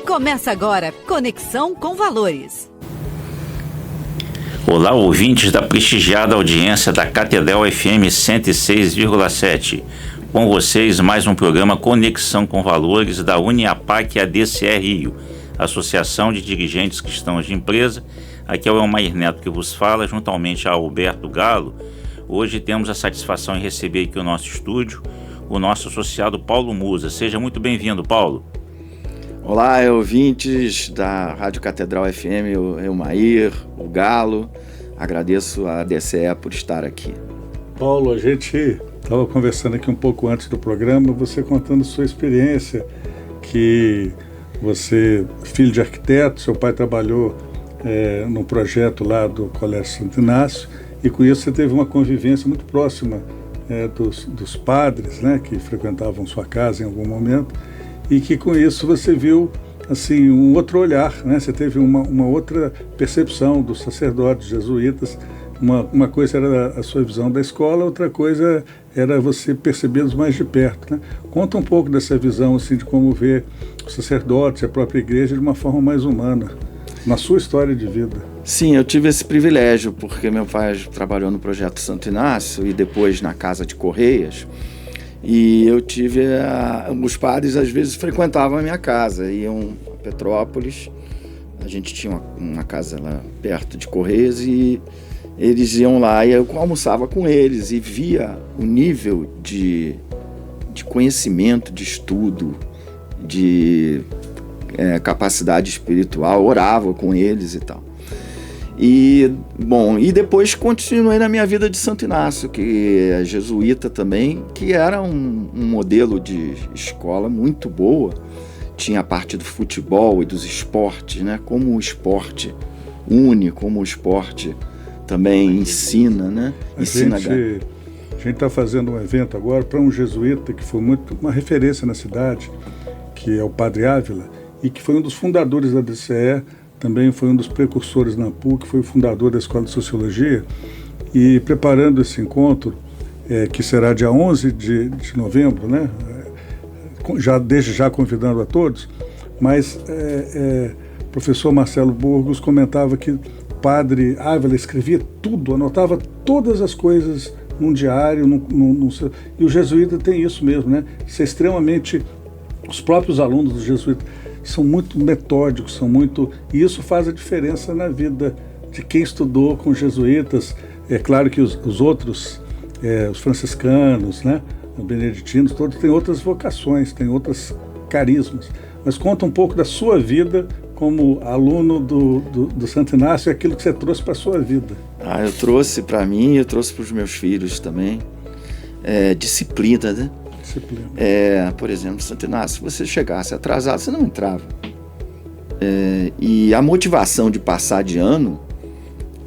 Começa agora, Conexão com Valores. Olá, ouvintes da prestigiada audiência da Catedral FM 106,7. Com vocês, mais um programa Conexão com Valores da Uniapac ADCE Rio, Associação de Dirigentes Cristãos de Empresa. Aqui é o Elmair Neto que vos fala, juntamente a Alberto Galo. Hoje temos a satisfação em receber aqui o nosso estúdio, o nosso associado Paulo Musa. Seja muito bem-vindo, Paulo. Olá, ouvintes da Rádio Catedral FM, o Elmair, o Galo. Agradeço a ADCE por estar aqui. Paulo, a gente estava conversando aqui um pouco antes do programa, você contando sua experiência, que você, filho de arquiteto, seu pai trabalhou no projeto lá do Colégio Santo Inácio, e com isso você teve uma convivência muito próxima dos padres, né, que frequentavam sua casa em algum momento, e que com isso você viu assim, um outro olhar, né? Você teve uma outra percepção dos sacerdotes jesuítas. Uma coisa era a sua visão da escola, outra coisa era você percebê-los mais de perto, né? Conta um pouco dessa visão assim, de como ver os sacerdotes e a própria igreja de uma forma mais humana, na sua história de vida. Sim, eu tive esse privilégio, porque meu pai trabalhou no Projeto Santo Inácio e depois na Casa de Correias. E eu tive, os padres às vezes frequentavam a minha casa, iam a Petrópolis, a gente tinha uma casa lá perto de Correias e eles iam lá e eu almoçava com eles e via o nível de conhecimento, de estudo, de capacidade espiritual, orava com eles e tal. E depois continuei na minha vida de Santo Inácio, que é jesuíta também, que era um modelo de escola muito boa. Tinha a parte do futebol e dos esportes, né? Como o esporte une, como o esporte também ensina, né? A gente está fazendo um evento agora para um jesuíta que foi muito uma referência na cidade, que é o Padre Ávila, e que foi um dos fundadores da DCE. Também foi um dos precursores na PUC, foi o fundador da Escola de Sociologia, e preparando esse encontro, que será dia 11 de novembro, né? Desde já convidando a todos, mas o professor Marcelo Burgos comentava que o padre Ávila escrevia tudo, anotava todas as coisas num diário, e o jesuíta tem isso mesmo, né? Isso é extremamente... Os próprios alunos do jesuíta são muito metódicos, e isso faz a diferença na vida de quem estudou com jesuítas. É claro que os outros, os franciscanos, né, os beneditinos, todos têm outras vocações, têm outros carismas. Mas conta um pouco da sua vida como aluno do Santo Inácio e aquilo que você trouxe para a sua vida. Eu trouxe para mim, eu trouxe para os meus filhos também, disciplina, né? Por exemplo, Santo Inácio, se você chegasse atrasado, você não entrava. E a motivação de passar de ano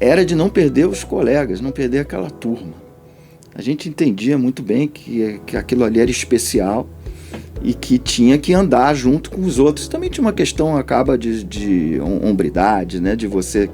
era de não perder os colegas, não perder aquela turma. A gente entendia muito bem que aquilo ali era especial e que tinha que andar junto com os outros. Também tinha uma questão, de hombridade, né? De você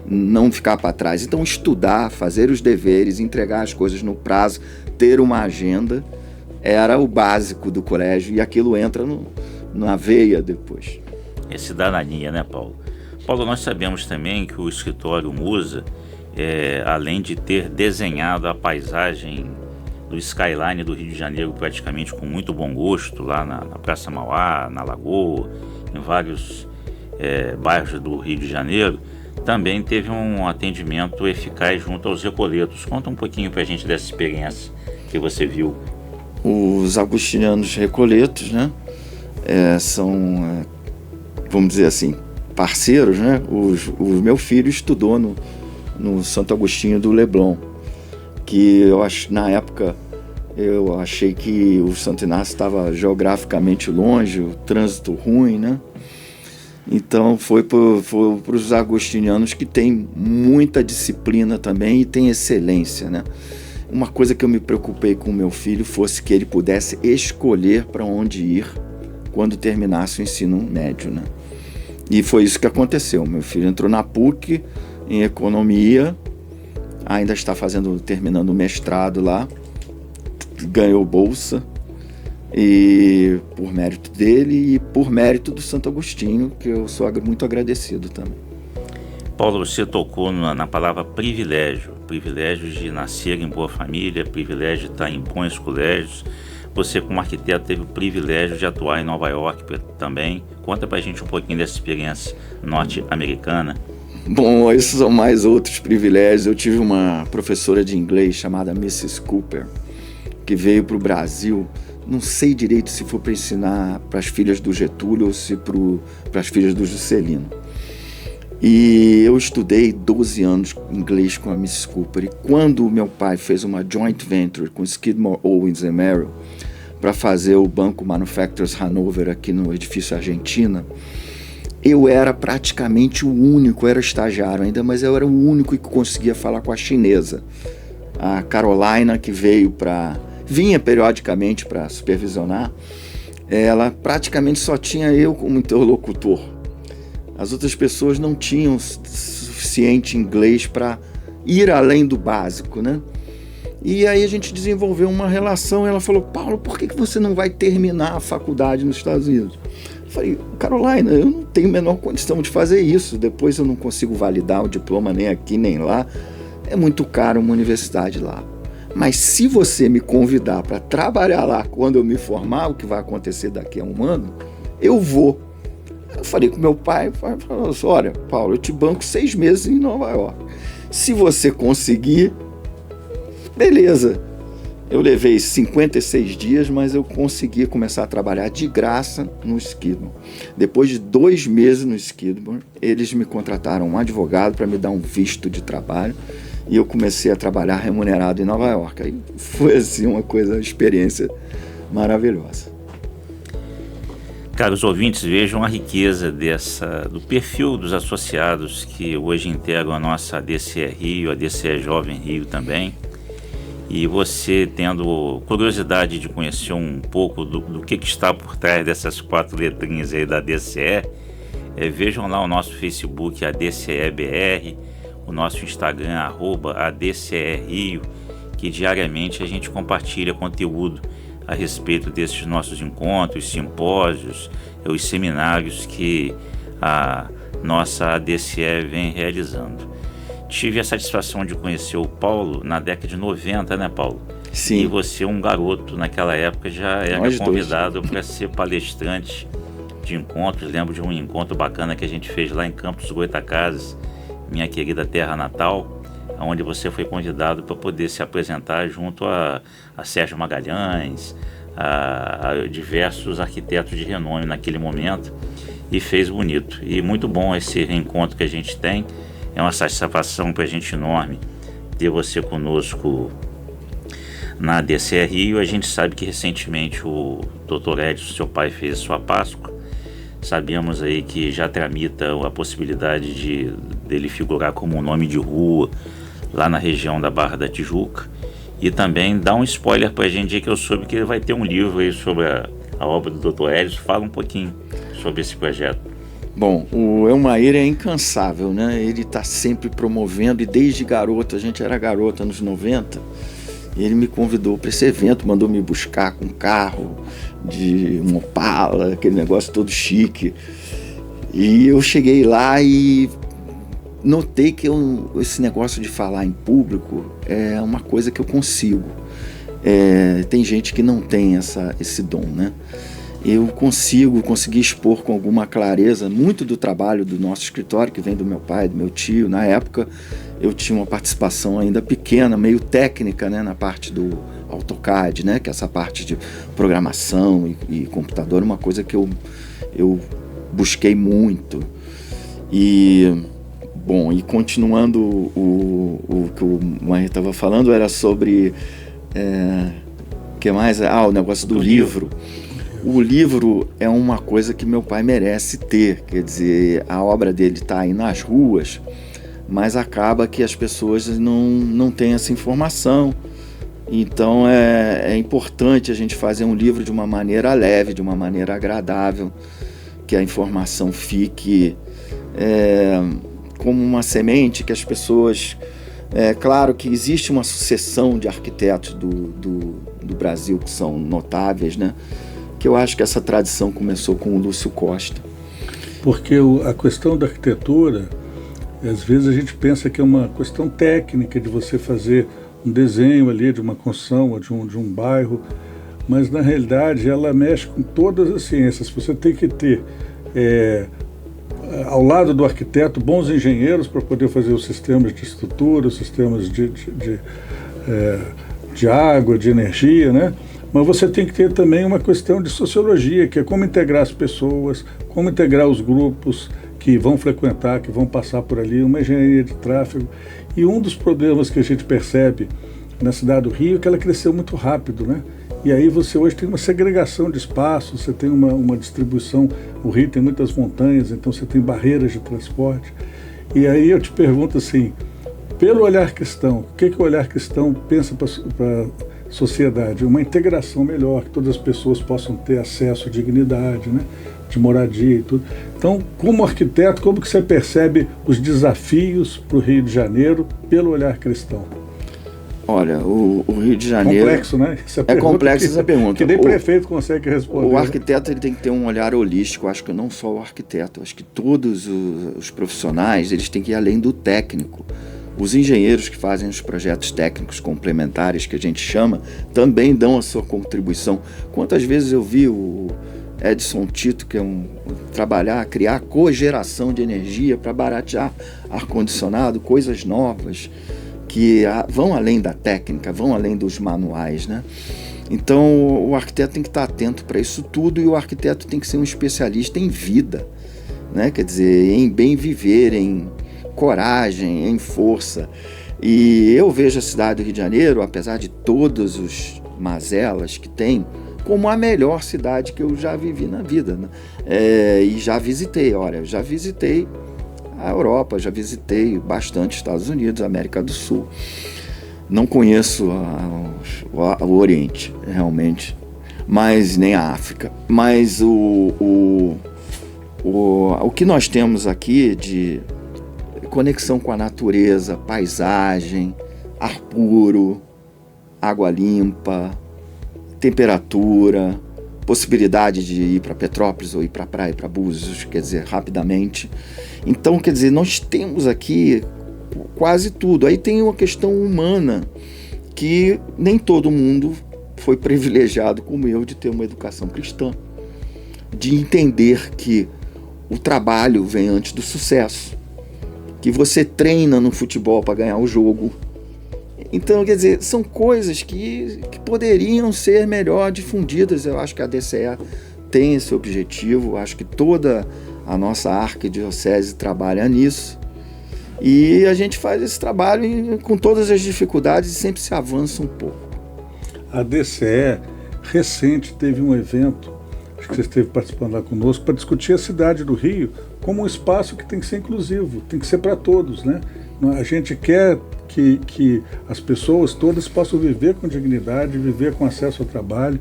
não ficar para trás. Então, estudar, fazer os deveres, entregar as coisas no prazo, ter uma agenda, era o básico do colégio, e aquilo entra na veia depois. É cidadania, né, Paulo? Paulo, nós sabemos também que o escritório Musa, além de ter desenhado a paisagem do skyline do Rio de Janeiro praticamente com muito bom gosto, lá na Praça Mauá, na Lagoa, em vários bairros do Rio de Janeiro, também teve um atendimento eficaz junto aos recoletos. Conta um pouquinho pra gente dessa experiência que você viu. Os agostinianos recoletos, né, são, vamos dizer assim, parceiros, né? O meu filho estudou no Santo Agostinho do Leblon, que eu acho, na época, eu achei que o Santo Inácio estava geograficamente longe, o trânsito ruim, né? Então foi para os agostinianos, que tem muita disciplina também e tem excelência, né? Uma coisa que eu me preocupei com o meu filho fosse que ele pudesse escolher para onde ir quando terminasse o ensino médio, né? E foi isso que aconteceu. Meu filho entrou na PUC em economia, ainda está terminando o mestrado lá, ganhou bolsa e por mérito dele e por mérito do Santo Agostinho, que eu sou muito agradecido também. Paulo, você tocou na palavra privilégio de nascer em boa família, privilégio de estar em bons colégios. Você, como arquiteto, teve o privilégio de atuar em Nova York também. Conta pra gente um pouquinho dessa experiência norte-americana. Bom, esses são mais outros privilégios. Eu tive uma professora de inglês chamada Mrs. Cooper, que veio para o Brasil. Não sei direito se foi para ensinar para as filhas do Getúlio ou se para as filhas do Juscelino. E eu estudei 12 anos inglês com a Mrs. Cooper. E quando meu pai fez uma joint venture com Skidmore, Owings & Merrill para fazer o Banco Manufacturers Hanover aqui no edifício Argentina, eu era praticamente o único, eu era estagiário ainda, mas eu era o único que conseguia falar com a chinesa. A Carolina, que vinha periodicamente para supervisionar, ela praticamente só tinha eu como interlocutor. As outras pessoas não tinham suficiente inglês para ir além do básico, né? E aí a gente desenvolveu uma relação. Ela falou: Paulo, por que você não vai terminar a faculdade nos Estados Unidos? Eu falei: Carolina, eu não tenho a menor condição de fazer isso. Depois eu não consigo validar o diploma nem aqui nem lá. É muito caro uma universidade lá. Mas se você me convidar para trabalhar lá quando eu me formar, o que vai acontecer daqui a um ano, eu vou. Eu falei com meu pai, falou assim: olha, Paulo, eu te banco 6 meses em Nova York. Se você conseguir, beleza. Eu levei 56 dias, mas eu consegui começar a trabalhar de graça no Skidmore. Depois de 2 meses no Skidmore, eles me contrataram um advogado para me dar um visto de trabalho e eu comecei a trabalhar remunerado em Nova York. Aí foi assim uma experiência maravilhosa. Caros ouvintes, vejam a riqueza do perfil dos associados que hoje integram a nossa ADCE Rio, a ADCE Jovem Rio também. E você, tendo curiosidade de conhecer um pouco do que está por trás dessas 4 letrinhas aí da ADCE, vejam lá o nosso Facebook, ADCEBR, o nosso Instagram, @ADCERio, que diariamente a gente compartilha conteúdo a respeito desses nossos encontros, simpósios, os seminários que a nossa ADCE vem realizando. Tive a satisfação de conhecer o Paulo na década de 90, né, Paulo? Sim. E você, um garoto naquela época, já era convidado para ser palestrante de encontros. Lembro de um encontro bacana que a gente fez lá em Campos Goytacazes, minha querida terra natal, onde você foi convidado para poder se apresentar junto a Sérgio Magalhães, a diversos arquitetos de renome naquele momento, e fez bonito. E muito bom esse reencontro que a gente tem. É uma satisfação para a gente enorme ter você conosco na ADCE Rio. A gente sabe que recentemente o Dr. Edson, seu pai, fez sua Páscoa. Sabemos aí que já tramita a possibilidade dele figurar como um nome de rua lá na região da Barra da Tijuca. E também dá um spoiler pra gente aí, que eu soube que ele vai ter um livro aí sobre a obra do Dr. Edson. Fala um pouquinho sobre esse projeto. Bom, o Elmair é incansável, né? Ele está sempre promovendo, e desde garoto, a gente era garota nos 90, ele me convidou para esse evento, mandou me buscar com um carro de um Opala, aquele negócio todo chique. E eu cheguei lá e notei que esse negócio de falar em público é uma coisa que eu consigo. Tem gente que não tem esse dom, né? Eu consegui expor com alguma clareza muito do trabalho do nosso escritório, que vem do meu pai, do meu tio. Na época eu tinha uma participação ainda pequena, meio técnica, né, na parte do AutoCAD, né, que é essa parte de programação e computador, uma coisa que eu busquei muito. E, bom, e continuando o que o Mair estava falando, era sobre que mais? O negócio do livro. O livro é uma coisa que meu pai merece ter, quer dizer, a obra dele está aí nas ruas, mas acaba que as pessoas não têm essa informação. Então é importante a gente fazer um livro de uma maneira leve, de uma maneira agradável, que a informação fique como uma semente, que as pessoas... claro que existe uma sucessão de arquitetos do Brasil que são notáveis, né? que eu acho que essa tradição começou com o Lúcio Costa. Porque a questão da arquitetura, às vezes a gente pensa que é uma questão técnica de você fazer um desenho ali de uma construção, de um bairro, mas na realidade ela mexe com todas as ciências. Você tem que ter, ao lado do arquiteto, bons engenheiros para poder fazer os sistemas de estrutura, os sistemas de água, de energia, né? Mas você tem que ter também uma questão de sociologia, que é como integrar as pessoas, como integrar os grupos que vão frequentar, que vão passar por ali, uma engenharia de tráfego. E um dos problemas que a gente percebe na cidade do Rio é que ela cresceu muito rápido, né? E aí você hoje tem uma segregação de espaços, você tem uma distribuição, o Rio tem muitas montanhas, então você tem barreiras de transporte. E aí eu te pergunto assim, pelo olhar cristão, o que o olhar cristão pensa para sociedade? Uma integração melhor, que todas as pessoas possam ter acesso à dignidade, né? De moradia e tudo. Então, como arquiteto, como que você percebe os desafios para o Rio de Janeiro pelo olhar cristão? Olha, o Rio de Janeiro... Complexo, né? É complexo essa pergunta. Que nem prefeito consegue responder. O arquiteto ele tem que ter um olhar holístico, acho que não só o arquiteto, acho que todos os profissionais eles têm que ir além do técnico. Os engenheiros que fazem os projetos técnicos complementares, que a gente chama, também dão a sua contribuição. Quantas vezes eu vi o Edson Tito, que é criar cogeração de energia para baratear ar-condicionado, coisas novas, que vão além da técnica, vão além dos manuais, né? Então, o arquiteto tem que estar atento para isso tudo e o arquiteto tem que ser um especialista em vida, né? Quer dizer, em bem viver, em coragem, em força. E eu vejo a cidade do Rio de Janeiro, apesar de todas as mazelas que tem, como a melhor cidade que eu já vivi na vida, né? E já visitei, eu já visitei a Europa, já visitei bastante Estados Unidos, América do Sul. Não conheço o Oriente, realmente, mas nem a África. Mas o que nós temos aqui de conexão com a natureza, paisagem, ar puro, água limpa, temperatura, possibilidade de ir para Petrópolis ou ir para a praia, para Búzios, quer dizer, rapidamente. Então, quer dizer, nós temos aqui quase tudo. Aí tem uma questão humana, que nem todo mundo foi privilegiado como eu de ter uma educação cristã, de entender que o trabalho vem antes do sucesso, que você treina no futebol para ganhar o jogo. Então, quer dizer, são coisas que poderiam ser melhor difundidas. Eu acho que a DCE tem esse objetivo, acho que toda a nossa arquidiocese trabalha nisso. E a gente faz esse trabalho com todas as dificuldades e sempre se avança um pouco. A DCE, recente, teve um evento, acho que você esteve participando lá conosco, para discutir a cidade do Rio como um espaço que tem que ser inclusivo, tem que ser para todos, né? A gente quer que as pessoas todas possam viver com dignidade, viver com acesso ao trabalho.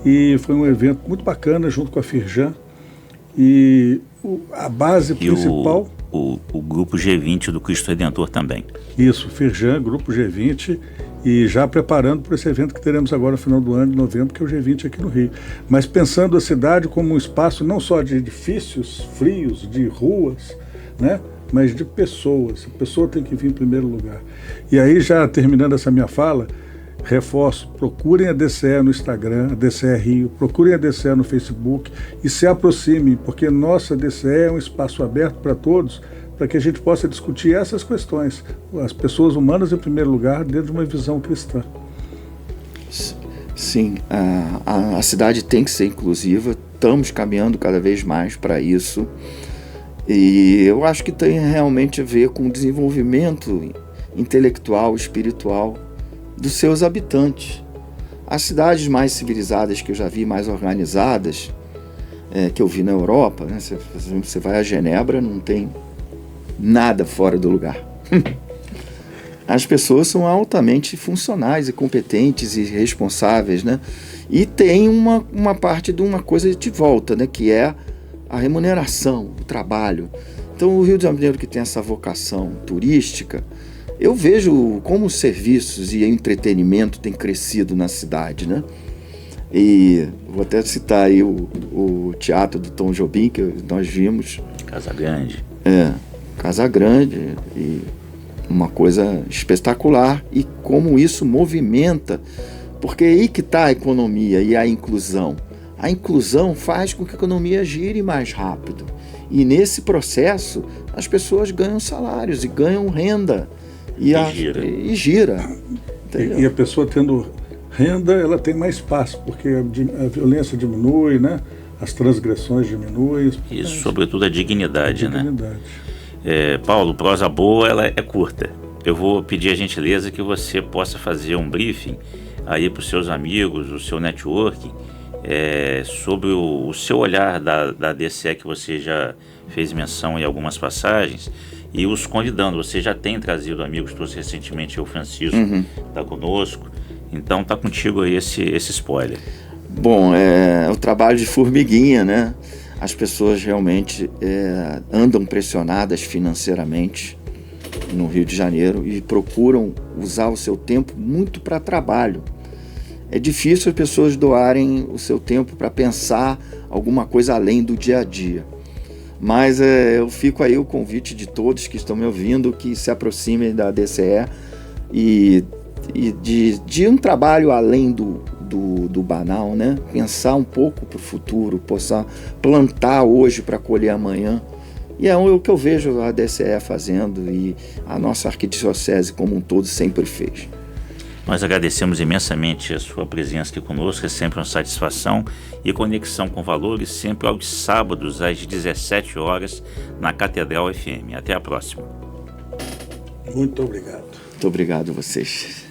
E foi um evento muito bacana, junto com a Firjan. E a base principal... O Grupo G20 do Cristo Redentor também. Isso, Firjan, Grupo G20, e já preparando para esse evento que teremos agora no final do ano, de novembro, que é o G20 aqui no Rio. Mas pensando a cidade como um espaço não só de edifícios frios, de ruas, né? Mas de pessoas. A pessoa tem que vir em primeiro lugar. E aí, já terminando essa minha fala, reforço, procurem a DCE no Instagram, a DCE Rio, procurem a DCE no Facebook e se aproximem, porque nossa DCE é um espaço aberto para todos, para que a gente possa discutir essas questões, as pessoas humanas em primeiro lugar, dentro de uma visão cristã. Sim, a cidade tem que ser inclusiva, estamos caminhando cada vez mais para isso. E eu acho que tem realmente a ver com o desenvolvimento intelectual, espiritual dos seus habitantes. As cidades mais civilizadas que eu já vi, mais organizadas, que eu vi na Europa, né? Você vai a Genebra, não tem nada fora do lugar. As pessoas são altamente funcionais e competentes e responsáveis, né? E tem uma parte de uma coisa de volta, né? Que é a remuneração, o trabalho. Então, o Rio de Janeiro, que tem essa vocação turística, eu vejo como os serviços e entretenimento têm crescido na cidade, né? E vou até citar aí o teatro do Tom Jobim, que nós vimos. Casa Grande. Casa Grande, e uma coisa espetacular. E como isso movimenta, porque aí que está a economia e a inclusão. A inclusão faz com que a economia gire mais rápido. E nesse processo, as pessoas ganham salários e ganham renda. E gira. E a pessoa tendo renda, ela tem mais paz, porque a violência diminui, né? As transgressões diminuem. Isso, sobretudo a dignidade, né? Paulo, prosa boa, ela é curta. Eu vou pedir a gentileza que você possa fazer um briefing aí para os seus amigos, o seu networking, sobre o seu olhar da DCE, que você já fez menção em algumas passagens, e os convidando. Você já tem trazido amigos, trouxe recentemente o Francisco, está conosco, então está contigo aí esse spoiler. Bom, é o trabalho de formiguinha, né? As pessoas realmente andam pressionadas financeiramente no Rio de Janeiro e procuram usar o seu tempo muito para trabalho. É difícil as pessoas doarem o seu tempo para pensar alguma coisa além do dia a dia. Mas eu fico aí o convite de todos que estão me ouvindo, que se aproximem da DCE e de um trabalho além do banal, né? Pensar um pouco para o futuro, possa plantar hoje para colher amanhã. E é o que eu vejo a DCE fazendo e a nossa arquidiocese como um todo sempre fez. Nós agradecemos imensamente a sua presença aqui conosco, é sempre uma satisfação. E Conexão com Valores, sempre aos sábados, às 17 horas, na Catedral FM. Até a próxima. Muito obrigado. Muito obrigado a vocês.